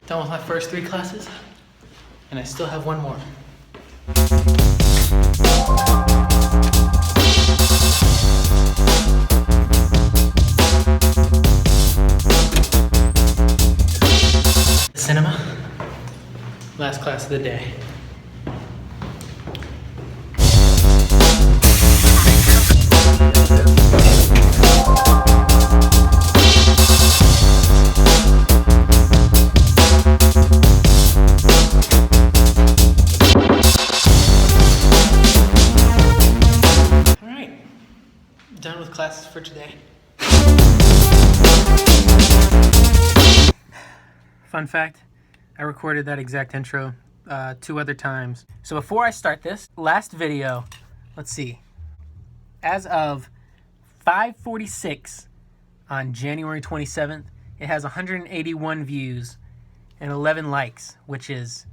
Done with my first 3 classes, and I still have 1 more. Cinema, last class of the day. Done with classes for today. Fun fact, I recorded that exact intro 2 other times. So before I start this, last video, let's see, as of 5:46 on January 27th, it has 181 views and 11 likes, which is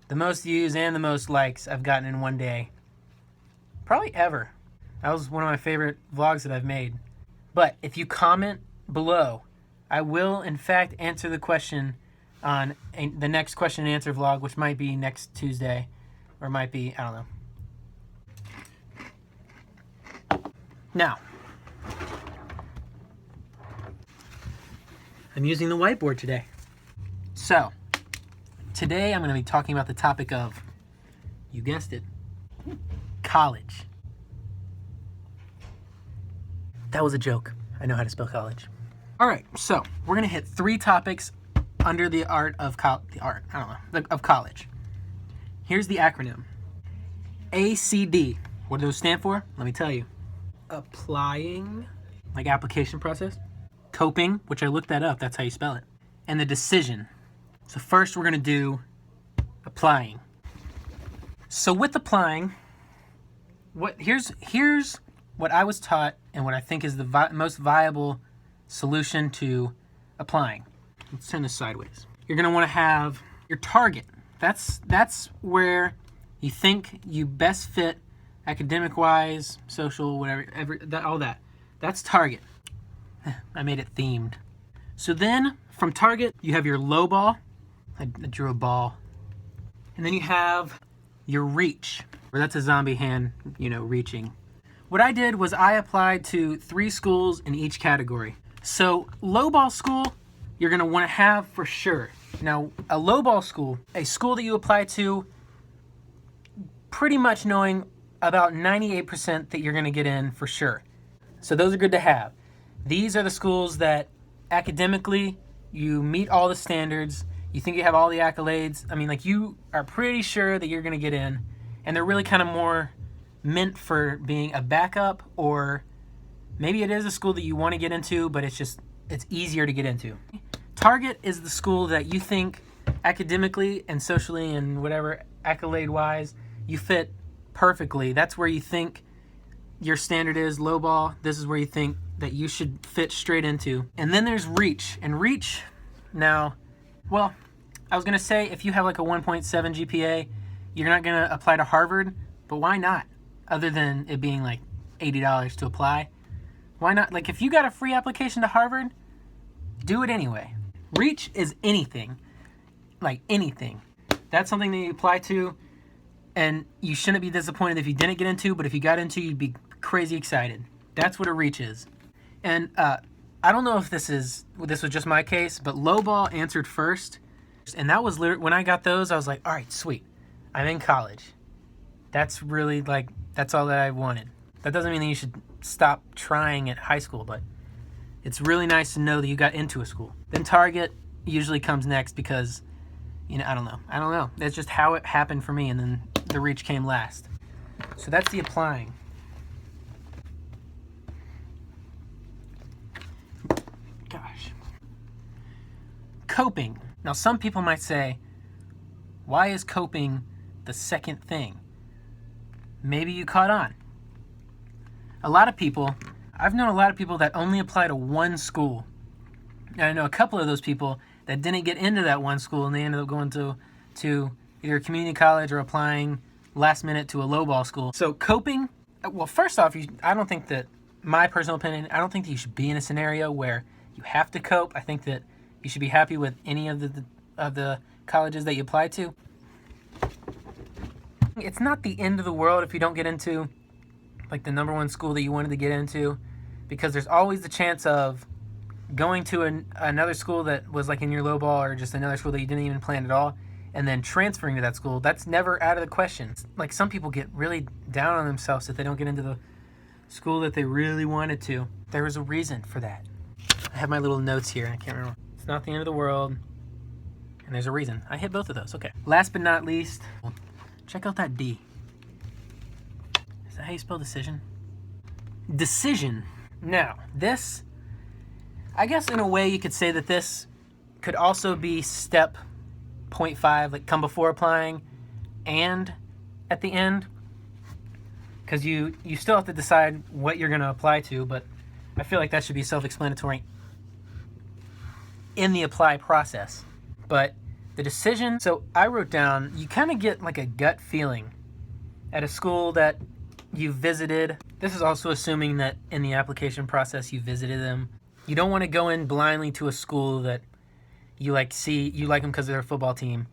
the most views and the most likes I've gotten in one day, probably ever. That was one of my favorite vlogs that I've made. But if you comment below, I will in fact answer the question on the next question and answer vlog, which might be next Tuesday, or might be, I don't know. Now, I'm using the whiteboard today. So, today I'm going to be talking about the topic of, you guessed it, college. That was a joke. I know how to spell college. All right, so we're gonna hit 3 topics under the art of of college. Here's the acronym. ACD. What do those stand for? Let me tell you. Applying, like application process. Coping, which I looked that up. That's how you spell it. And the decision. So first we're gonna do applying. So with applying, here's what I was taught and what I think is the most viable solution to applying. Let's turn this sideways. You're gonna wanna have your target. That's where you think you best fit academic-wise, social, whatever, all that. That's target. I made it themed. So then, from target, you have your low ball. I drew a ball. And then you have your reach, where that's a zombie hand, reaching. What I did was I applied to 3 schools in each category. So low ball school, you're gonna wanna have for sure. Now, a low ball school, a school that you apply to pretty much knowing about 98% that you're gonna get in for sure. So those are good to have. These are the schools that academically, you meet all the standards, you think you have all the accolades. I mean, like, you are pretty sure that you're gonna get in, and they're really kind of more meant for being a backup, or maybe it is a school that you want to get into, but it's easier to get into. Target is the school that you think academically and socially and whatever accolade wise you fit perfectly. That's where you think your standard is. Low ball, this is where you think that you should fit straight into. And then there's reach. And reach, now, well, I was gonna say if you have like a 1.7 GPA, you're not gonna apply to Harvard, but why not? Other than it being like $80 to apply. Why not? Like, if you got a free application to Harvard, do it anyway. Reach is anything. Like, anything. That's something that you apply to, and you shouldn't be disappointed if you didn't get into, but if you got into, you'd be crazy excited. That's what a reach is. And I don't know if this was just my case, but low ball answered first. And that was literally, when I got those, I was like, all right, sweet. I'm in college. That's really, like, that's all that I wanted. That doesn't mean that you should stop trying at high school, but it's really nice to know that you got into a school. Then target usually comes next because, I don't know. That's just how it happened for me, and then the reach came last. So that's the applying. Gosh. Coping. Now, some people might say, why is coping the second thing? Maybe you caught on. I've known a lot of people that only apply to one school. And I know a couple of those people that didn't get into that one school, and they ended up going to either a community college or applying last minute to a lowball school. So coping, well, first off, I don't think that, my personal opinion, I don't think that you should be in a scenario where you have to cope. I think that you should be happy with any of of the colleges that you apply to. It's not the end of the world if you don't get into like the #1 school that you wanted to get into, because there's always the chance of going to another school that was like in your lowball, or just another school that you didn't even plan at all, and then transferring to that school. That's never out of the question. Like, some people get really down on themselves if they don't get into the school that they really wanted to. There was a reason for that. I have my little notes here. I can't remember. It's not the end of the world, and there's a reason. I hit both of those. Okay. Last but not least, check out that D. Is that how you spell decision? Decision. Now, this, I guess in a way you could say that this could also be step 0.5, like come before applying and at the end, because you still have to decide what you're going to apply to, but I feel like that should be self-explanatory in the apply process. But the decision, so I wrote down, you kind of get like a gut feeling at a school that you visited. This is also assuming that in the application process you visited them. You don't want to go in blindly to a school that you like them because of their football team.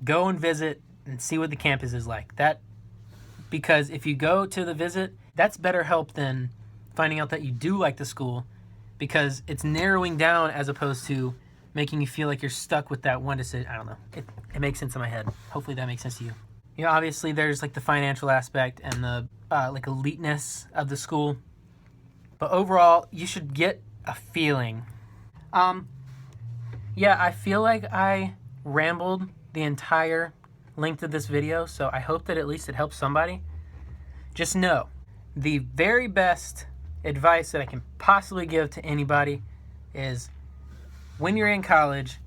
Go and visit and see what the campus is like. Because if you go to the visit, that's better help than finding out that you do like the school, because it's narrowing down as opposed to making you feel like you're stuck with that one decision. I don't know. It makes sense in my head. Hopefully that makes sense to you. You know, obviously there's like the financial aspect and the like eliteness of the school, but overall you should get a feeling. Yeah, I feel like I rambled the entire length of this video, so I hope that at least it helps somebody. Just know, the very best advice that I can possibly give to anybody is, when you're in college,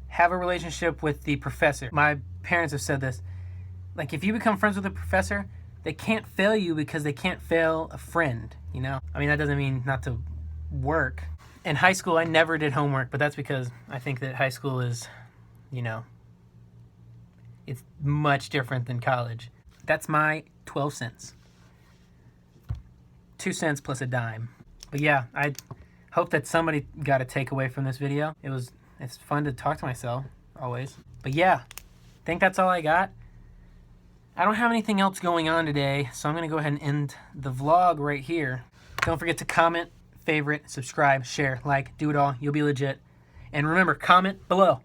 have a relationship with the professor. My parents have said this. Like, if you become friends with a professor, they can't fail you because they can't fail a friend, you know? I mean, that doesn't mean not to work. In high school, I never did homework, but that's because I think that high school is, you know, it's much different than college. That's my 12 cents. 2 cents plus a dime. But yeah, I hope that somebody got a takeaway from this video. It's fun to talk to myself, always. But yeah, I think that's all I got. I don't have anything else going on today, so I'm going to go ahead and end the vlog right here. Don't forget to comment, favorite, subscribe, share, like, do it all. You'll be legit. And remember, comment below.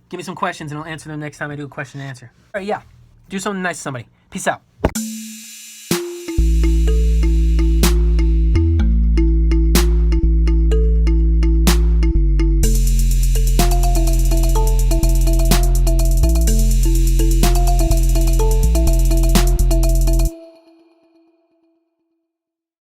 Give me some questions and I'll answer them next time I do a question and answer. All right, yeah. Do something nice to somebody. Peace out.